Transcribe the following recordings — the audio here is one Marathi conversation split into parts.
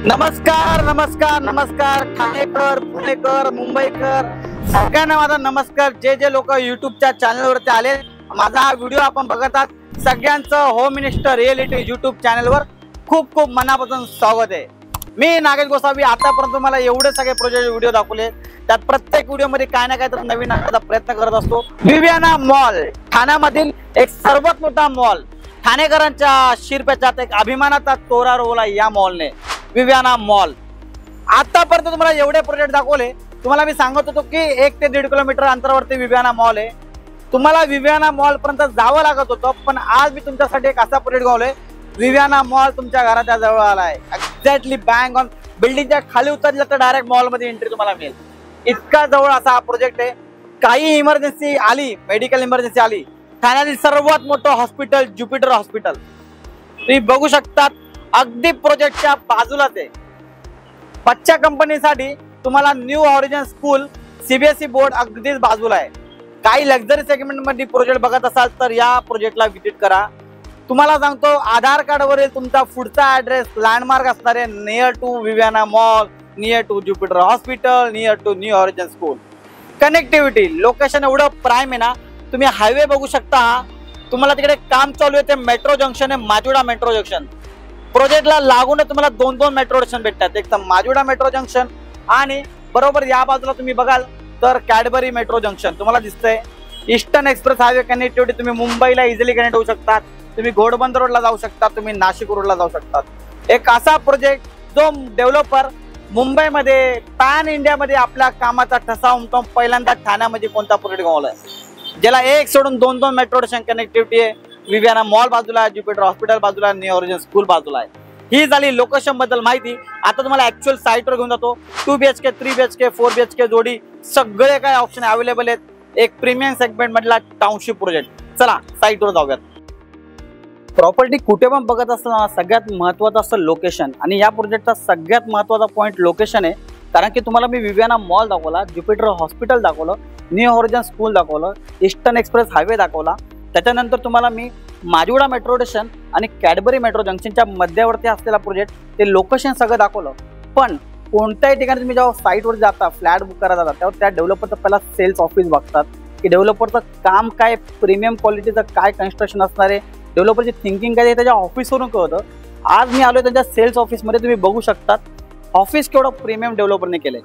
नमस्कार नमस्कार नमस्कार ठाणेकर, पुणेकर, मुंबईकर सगळ्यांना माझा नमस्कार। जे लोक युट्यूबच्या चॅनलवरती आले, माझा हा व्हिडिओ आपण बघत आहात, सगळ्यांचं होम मिनिस्टर रिअलिटी युट्यूब चॅनलवर खूप खूप मनापासून स्वागत आहे। मी नागेश गोसावी। आतापर्यंत मला एवढे सगळे प्रोजेक्ट व्हिडिओ दाखवले, त्यात प्रत्येक व्हिडिओमध्ये काय ना काय तर नवीन आणण्याचा प्रयत्न करत असतो। विवियाना मॉल ठाण्यामधील एक सर्वात मोठा मॉल, ठाणेकरांच्या शिरप्याच्यात एक अभिमानाचा तोरा रोवला या मॉलने, विवियाना मॉल। आतापर्यंत तुम्हाला एवढे प्रोजेक्ट दाखवले, तुम्हाला मी सांगत होतो की 1 ते 1.5 किलोमीटर अंतरावरती विवियाना मॉल आहे। तुम्हाला विवियाना मॉल पर्यंत जावं लागत होतं, पण आज मी तुमच्यासाठी एक असा प्रोजेक्ट गावलोय, विवियाना मॉल तुमच्या घराच्या जवळ आला आहे। एक्झॅक्टली बँक ऑन बिल्डिंगच्या खाली उतरलं तर डायरेक्ट मॉल मध्ये एंट्री तुम्हाला मिळेल, इतका जवळ असा हा प्रोजेक्ट आहे। काही इमर्जन्सी आली, मेडिकल इमर्जन्सी आली, ठाण्यातील सर्वात मोठं हॉस्पिटल ज्युपिटर हॉस्पिटल तुम्ही बघू शकता, अगदी प्रोजेक्टच्या बाजूलाच आहे। बच्चा कंपनीसाठी तुम्हाला new horizon school CBSE board अगदीच बाजूला आहे। काही लक्झरी सेगमेंट मध्ये प्रोजेक्ट बघत असाल तर या प्रोजेक्टला व्हिजिट करा। तुम्हाला सांगतो, आधार कार्ड वरील तुमचा पुढचा ऍड्रेस लँडमार्क असणार आहे, near to Viviana mall, near to Jupiter hospital, near to new horizon school. Connectivity location एवढं प्राईम आहे ना, तुम्ही हायवे बघू शकता, तुम्हाला तिकडे काम चालू आहे ते मेट्रो जंक्शन आहे, माजुडा मेट्रो जंक्शन। प्रोजेक्टला लागूनच तुम्हाला दोन मेट्रो स्टेशन भेटतात, एक तर माजुडा मेट्रो जंक्शन आणि बरोबर या बाजूला तुम्ही बघाल तर कॅडबरी मेट्रो जंक्शन तुम्हाला दिसतंय। ईस्टर्न एक्सप्रेस हायवे कनेक्टिव्हिटी, तुम्ही मुंबईला इझिली कनेक्ट होऊ शकतात, तुम्ही घोडबंदर रोडला जाऊ शकता, तुम्ही नाशिक रोडला जाऊ शकतात। एक असा प्रोजेक्ट जो डेव्हलपर मुंबईमध्ये पॅन इंडियामध्ये आपल्या कामाचा ठसा उमटवून पहिल्यांदा ठाण्यामध्ये कोणता प्रोजेक्ट गावलाय, ज्याला एक सोडून दोन मेट्रो स्टेशन कनेक्टिव्हिटी आहे। विवियाना मॉल बाजूला आहे, ज्युपिटर हॉस्पिटल बाजूला आहे, न्यू हॉरिझॉन स्कूल बाजूला आहे। ही झाली लोकेशन बद्दल माहिती। आता तुम्हाला ऍक्च्युअल साईटवर घेऊन जातो। 2 BHK, 3 BHK, 4 BHK जोडी सगळे काय ऑप्शन अवेलेबल आहेत। एक प्रीमियम सेगमेंट मधला टाउनशिप प्रोजेक्ट। चला साईटवर जाऊयात। प्रॉपर्टी कुठे पण बघत असताना सगळ्यात महत्त्वाचं असतं लोकेशन, आणि या प्रोजेक्टचा सगळ्यात महत्त्वाचा पॉईंट लोकेशन आहे। कारण की तुम्हाला मी विवियाना मॉल दाखवला, ज्युपिटर हॉस्पिटल दाखवलं, न्यू हॉरिझॉन स्कूल दाखवलं, ईस्टर्न एक्सप्रेस हायवे दाखवला, त्याच्यानंतर तुम्हाला मी माजुडा मेट्रो स्टेशन आणि कॅडबरी मेट्रो जंक्शनच्या मध्यवर्ती असलेला प्रोजेक्ट ते लोकेशन सगळं दाखवलं। पण कोणत्याही ठिकाणी तुम्ही जेव्हा साईटवर जाता, फ्लॅट बुक करायला जाता, तेव्हा त्या डेव्हलपरचं पहिला सेल्स ऑफिस बघतात की डेव्हलपरचं काम काय, प्रीमियम क्वालिटीचं काय कन्स्ट्रक्शन असणार आहे, डेव्हलपरची थिंकिंग काय, त्याच्या ऑफिसवरून कळतं। आज मी आलोय त्यांच्या सेल्स ऑफिसमध्ये, तुम्ही बघू शकता ऑफिस केवढं प्रीमियम डेव्हलपरने केलंय।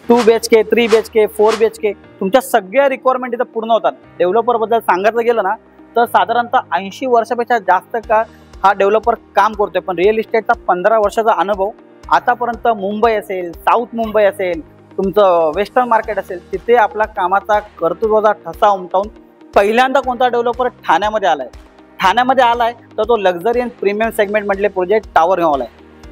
2 BHK, 3 BHK, 4 BHK तुमच्या सगळ्या रिक्वायरमेंट इथं पूर्ण होतात। डेव्हलपर बद्दल सांगायचं गेलं ना तर साधारणतः 80 वर्षापेक्षा जास्त काळ हा डेव्हलपर काम करतोय, पण रिअल इस्टेटचा 15 वर्षाचा अनुभव आतापर्यंत मुंबई असेल, साऊथ मुंबई असेल, तुमचं वेस्टर्न मार्केट असेल, तिथे आपला कामाचा कर्तृत्वाचा ठसा उमटवून पहिल्यांदा कोणता डेव्हलपर ठाण्यामध्ये आलाय। ठाण्यामध्ये आलाय तर तो लक्झरी अँड प्रीमियम सेगमेंट मधले प्रोजेक्ट टावर घेऊन आलाय।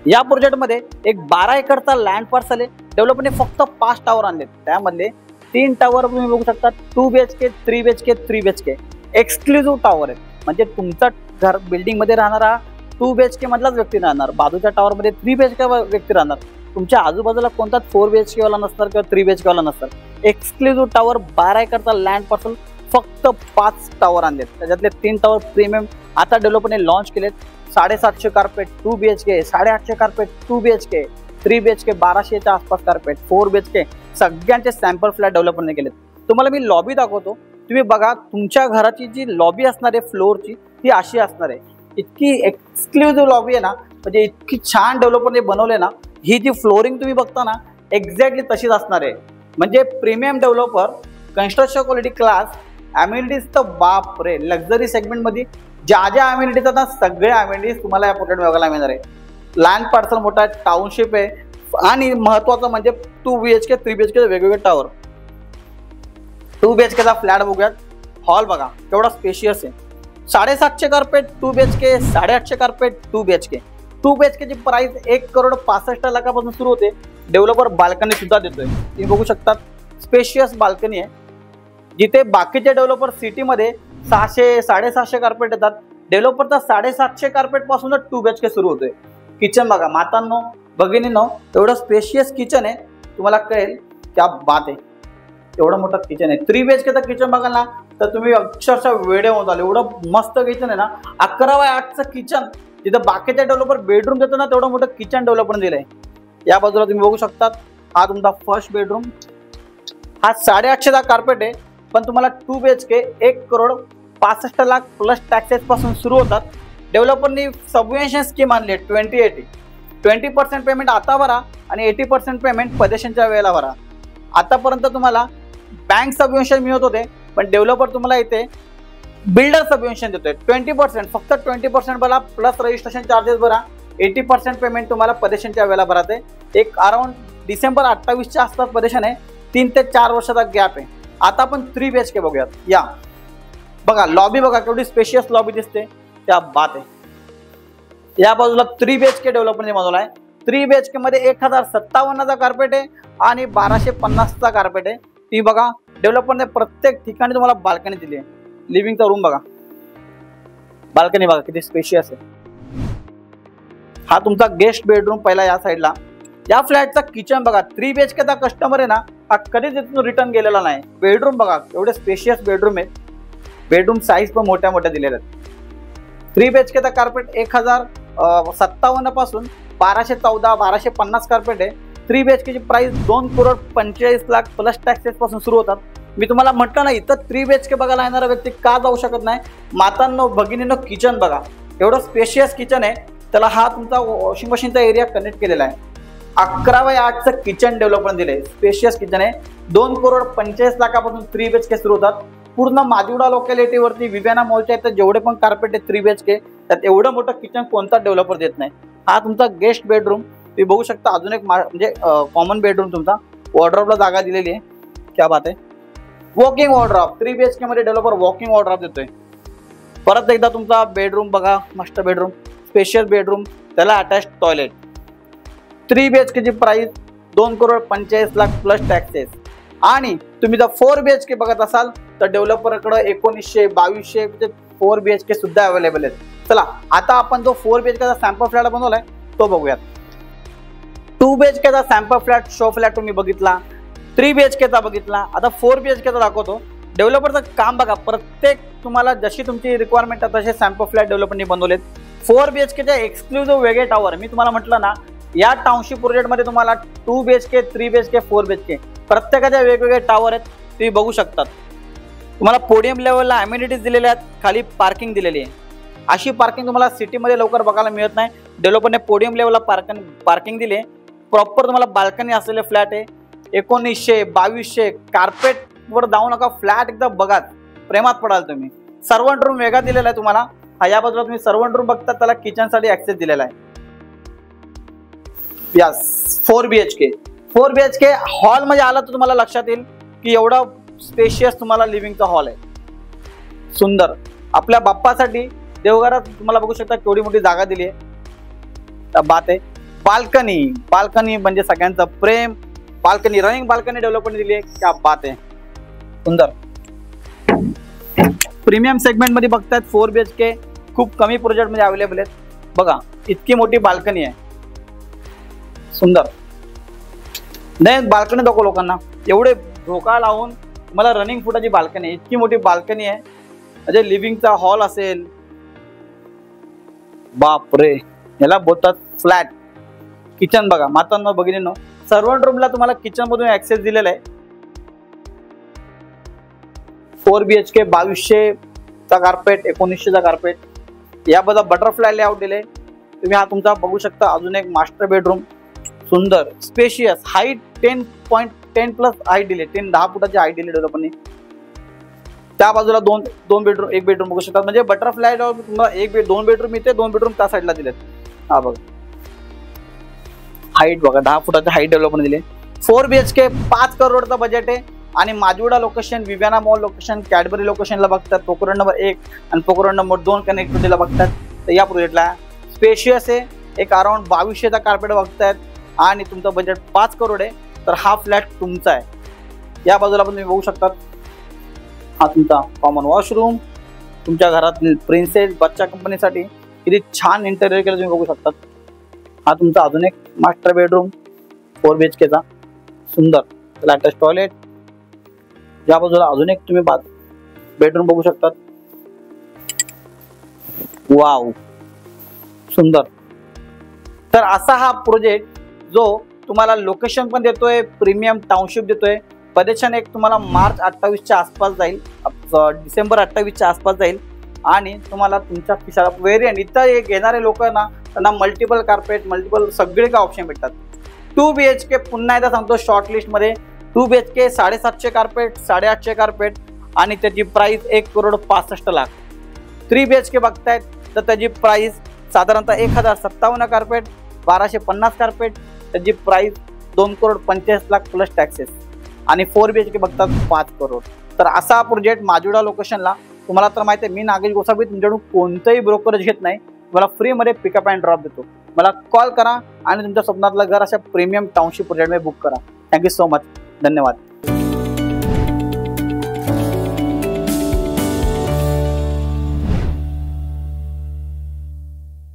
या प्रोजेक्टमध्ये एक 12 एकरचा लँड पार्सल आहे। डेव्हलपरने फक्त 5 टावर आणले, त्यामधले 3 टावर तुम्ही बघू शकता, 2 BHK, 3 BHK, 3 BHK exclusive tower आहेत। म्हणजे तुमचा घर बिल्डिंग मध्ये राहणारा 2 BHK मधलाच व्यक्ती राहणार, बाजूच्या टावर मध्ये 3 BHK व्यक्ती राहणार, तुमच्या आजूबाजूला कोणताच 4 BHK वाला नसणार किंवा 3 BHK वाला नसणार। एक्सक्लुझिव्ह टावर 12 एकरचा लँड पार्सल, फक्त 5 टावर आणलेत, त्याच्यातले 3 टावर प्रीमियम आता डेव्हलपरने लॉन्च केलेत। 750 carpet 2 BHK, 850 carpet 2 BHK, 3 BHK 1200च्या आसपास कार्पेट, 4 BHK सगळ्यांचे सॅम्पल फ्लॅट डेव्हलपरने केलेत। तुम्हाला मी लॉबी दाखवतो, तुम्ही बघा तुमच्या घराची जी लॉबी असणार आहे फ्लोअरची ती अशी असणार आहे। इतकी एक्सक्लुझिव्ह लॉबी आहे ना, म्हणजे इतकी छान डेव्हलपरने बनवले ना, ही जी फ्लोरिंग तुम्ही बघता ना एक्झॅक्टली तशीच असणार आहे। म्हणजे premium developer, construction quality class, amenities तर बाप रे, लक्झरी सेगमेंट मध्ये ज्या ज्या अम्युनिटीज आहेत सगळ्या अम्युनिटीज तुम्हाला या प्रोजेक्ट बघायला मिळणार आहे। लँड पार्सल मोठा आहे, टाउनशिप आहे, आणि महत्वाचं म्हणजे 2 BHK, 3 BHK वेगवेगळे टावर। 2 BHKचा फ्लॅट बघूयात, हॉल बघा केवढा स्पेशियस आहे। 750 carpet 2 BHK, 850 carpet 2 BHK। 2 BHK ची प्राइस 1,65,00,000 सुरू होते। डेव्हलपर बाल्कनी सुद्धा देतोय, तुम्ही बघू शकता स्पेशियस बाल्कनी आहे। जिथे बाकीचे डेव्हलपर सिटीमध्ये 600 750 कार्पेट येतात, डेव्हलपरचा 750 कार्पेट पासूनच 2 BHK सुरू होतोय। किचन बघा मातांनो, भगिनींनो, एवढं स्पेशियस किचन आहे, तुम्हाला कळेल क्या बात आहे, एवढं मोठं किचन आहे। 3 BHKचं किचन बघाल ना तर तुम्ही अक्षरशः वेडे होऊन आले, एवढं मस्त किचन आहे ना। 11x8चं किचन जिथं बाकीचे डेव्हलपर बेडरूम देतो ना तेवढं मोठं किचन डेव्हलपर दिलंय. या बाजूला तुम्ही बघू शकतात हा तुमचा फर्स्ट बेडरूम. हा 850चा कार्पेट आहे, पण तुम्हाला 2 BHK 1,65,00,000 प्लस टॅक्सेस पासून सुरू होतात. डेव्हलपरनी सबवेन्शन स्कीम आणली 2080. 20% पेमेंट आता भरा आणि 80% पेमेंट पदेशनच्या वेळेला भरा. आतापर्यंत तुम्हाला बँक सबवेन्शन मिळत होते, पण डेव्हलपर तुम्हाला इथे बिल्डर सबवेन्शन देतोय 20%. फक्त 20% भरा प्लस रजिस्ट्रेशन चार्जेस भरा. 80% पेमेंट तुम्हाला पदेशनच्या वेळेला भराते. एक अराउंड डिसेंबर 28च्या आसपास पदेशन आहे. 3 ते 4 वर्षाचा गॅप आहे. आता आपण 3 BHK बघूयात. या बघा लॉबी बघा केवढी स्पेशियस लॉबी दिसते, त्या बात आहे. या बाजूला 3 BHK डेव्हलपरने बनवला आहे. 3 BHK मध्ये 1057चा कार्पेट आहे आणि 1250चा कार्पेट आहे. ती बघा डेव्हलपरने प्रत्येक ठिकाणी तुम्हाला बाल्कनी दिली आहे. लिव्हिंगचा रूम बघा, बाल्कनी बघा किती स्पेशियस आहे. हा तुमचा गेस्ट बेडरूम पहिला या साईडला. या फ्लॅटचा किचन बघा, 3 BHKचा कस्टमर आहे ना हा कधीच इथून रिटर्न गेलेला नाही. बेडरूम बघा एवढे स्पेशियस बेडरूम आहेत. बेडरूम साईज पण मोठ्या मोठ्या दिलेल्या आहेत. 3 BHKचा कार्पेट 1057 पासून 1214 1250 कार्पेट आहे. 3 BHKची प्राइस 2,45,00,000 प्लस टॅक्सेस पासून सुरू होतात. मी तुम्हाला म्हटलं ना इथं 3 BHK बघायला येणारा व्यक्ती का जाऊ शकत नाही. मातांनो भगिनींनो किचन बघा एवढं स्पेशियस किचन आहे. त्याला हा तुमचा वॉशिंग मशीनचा एरिया कनेक्ट केलेला आहे. 11/8चं किचन डेव्हलपर दिले. स्पेशियस किचन आहे. 2,45,00,000 पासून 3 BHK सुरू होतात. पूर्ण माजिवडा लोकॅलिटीवरती विव्याना मॉलच्या इथं जेवढे पण कार्पेट आहे 3 BHK त्यात एवढं मोठं किचन कोणता डेव्हलपर देत नाही. हा तुमचा गेस्ट बेडरूम तुम्ही बघू शकता. अजून एक म्हणजे कॉमन बेडरूम तुमचा. वॉर्डरोबला जागा दिलेली आहे. क्या बात आहे. वॉकिंग वॉर्डरोब 3 BHK मध्ये डेव्हलपर वॉकिंग वॉर्डरोब देतोय. परत एकदा तुमचा बेडरूम बघा, मास्टर बेडरूम स्पेशियल बेडरूम, त्याला अटॅच टॉयलेट. 3 BHKची प्राइस 2,45,00,000 प्लस टॅक्सेस. आणि तुम्ही जर 4 BHK बघत असाल तर डेव्हलपरकडे 1900 2200 4 BHK सुद्धा अवेलेबल आहेत. चला आता आपण जो 4 BHKचा सॅम्पल फ्लॅट बनवलाय तो बघूयात. 2 BHKचा सॅम्पल फ्लॅट शो फ्लॅट तुम्ही बघितला. 3 BHKचा बघितला. आता 4 BHKचा दाखवतो. डेव्हलपरचं काम बघा, प्रत्येक तुम्हाला जशी तुमची रिक्वायरमेंट आहे तसे सॅम्पल फ्लॅट डेव्हलपरनी बनवलेत. 4 BHKच्या एक्सक्लुझिव्ह वेगळे टॉवर मी तुम्हाला म्हटलं ना या टाउनशिप प्रोजेक्टमध्ये तुम्हाला 2 BHK 3 BHK 4 BHK प्रत्येकाच्या वेगवेगळे टॉवर आहेत. तुम्ही बघू शकतात. तुम्हाला पोडियम लेवलला अम्युनिटीज दिलेल्या आहेत, खाली पार्किंग दिलेली आहे. अशी पार्किंग तुम्हाला सिटीमध्ये लवकर बघायला मिळत नाही. डेव्हलपरने पोडियम लेवलला पार्किंग दिली. प्रॉपर तुम्हाला बाल्कनी असलेले फ्लॅट आहे. 1900 2200 कार्पेटवर जाऊ नका, फ्लॅट एकदा बघा, प्रेमात पडाल तुम्ही. सर्वंट रूम वेगळा दिलेला आहे तुम्हाला. हा या बाजूला तुम्ही सर्वंट रूम बघता, त्याला किचनसाठी ऍक्सेस दिलेला आहे. यस 4 BHK 4 BHK हॉल मध्ये आला तर तुम्हाला लक्षात येईल की एवढा स्पेशियस तुम्हाला लिव्हिंगचा हॉल आहे. सुंदर आपल्या बाप्पासाठी देवघरात तुम्हाला बघू शकता केवढी मोठी जागा दिली आहे. बात आहे. बाल्कनी म्हणजे सगळ्यांचं प्रेम. बाल्कनी रनिंग बाल्कनी डेव्हलपमेंट दिली आहे. क्या बात आहे. सुंदर प्रीमियम सेगमेंट मध्ये बघतायत 4 BHK खूप कमी प्रोजेक्ट मध्ये अवेलेबल आहेत. बघा इतकी मोठी बाल्कनी आहे. सुंदर नाही बाल्कनी दाखव लोकांना. एवढे झोका लावून मला रनिंग फुटाची बाल्कनी, इतकी मोठी बाल्कनी आहे. म्हणजे लिव्हिंगचा हॉल असेल. बापरे याला बोलतात फ्लॅट. किचन बघा मातांना भगिनींनो, सर्वंट रूमला तुम्हाला किचन मधून ऍक्सेस दिलेला आहे. 4 BHK 2200चा कार्पेट 1900चा कार्पेट. या बघा बटरफ्लाय लेआउट दिले तुम्ही. हा तुमचा बघू शकता अजून एक मास्टर बेडरूम. सुंदर स्पेशियस हाईट 10.10 प्लस हाईट दिले. 10 फुटाची हाईट दिली डेव्हलपरनी. त्या बाजूला दोन बेडरूम एक बेडरूम बघू शकता. म्हणजे बटरफ्लाय तुम्हाला 2 बेडरूम इथे 2 बेडरूम त्या साईडला दिलेत. हा बघा हाईट बघा 10 फुटाची हाईट डेव्हलपरने दिली. 4 BHK 5 करोडचा बजेट आहे. आणि Majiwada location, विव्याना mall location, Cadbury लोकेशनला बघतात. पोखरण नंबर 1 आणि पोखरण नंबर 2 कनेक्टिव्हिटीला बघतात. तर या प्रोजेक्टला स्पेशियस आहे. एक अराउंड 2200चा कार्पेट बघतायत आणि तुमचं बजेट 5 करोड आहे. तर हा फ्लॅट तुमचा आहे. या बाजूला पण तुम्ही बघू शकतात. हा तुमचा कॉमन वॉशरूम. तुमच्या घरात प्रिन्सेस बच्चा कंपनीसाठी किती छान इंटेरियर केलं तुम्ही बघू शकतात. हा तुमचा अजून एक मास्टर बेडरूम 4 BHKचा. सुंदर त्याला अटॅच टॉयलेट. या बाजूला अजून एक तुम्ही बेडरूम बघू शकतात. वाव सुंदर. तर असा हा प्रोजेक्ट जो तुम्हाला लोकेशन पण देतोय, प्रीमियम टाउनशिप देतोय. बजेशन एक तुम्हाला मार्च 28च्या आसपास जाईल, डिसेंबर 28च्या आसपास जाईल आणि तुम्हाला तुमच्या खिशाला व्हेरियंट इथं घेणारे लोक ना त्यांना मल्टिपल कार्पेट मल्टिपल सगळे का ऑप्शन भेटतात. 2 BHK पुन्हा एकदा सांगतो शॉर्ट लिस्टमध्ये 2 BHK 750 कार्पेट 850 कार्पेट आणि त्याची प्राइस 1,65,00,000. 3 BHK बघतायत तर त्याची प्राइस साधारणतः 1,057 कार्पेट 1,250 कार्पेट त्याची प्राइस 2,45,00,000 प्लस टॅक्सेस आणि 4 BHK बघतात 5 करोड. तर असा प्रोजेक्ट माजुडा लोकेशनला तुम्हाला तर माहिती आहे मी नागेश गोसावी तुमच्याकडून कोणतंही ब्रोकरेज घेत नाही, तुम्हाला फ्रीमध्ये पिकअप अँड ड्रॉप देतो. मला कॉल करा आणि तुमच्या स्वप्नातलं घर अशा प्रीमियम टाउनशिप प्रोजेक्टमध्ये बुक करा. Thank you so much. धन्यवाद.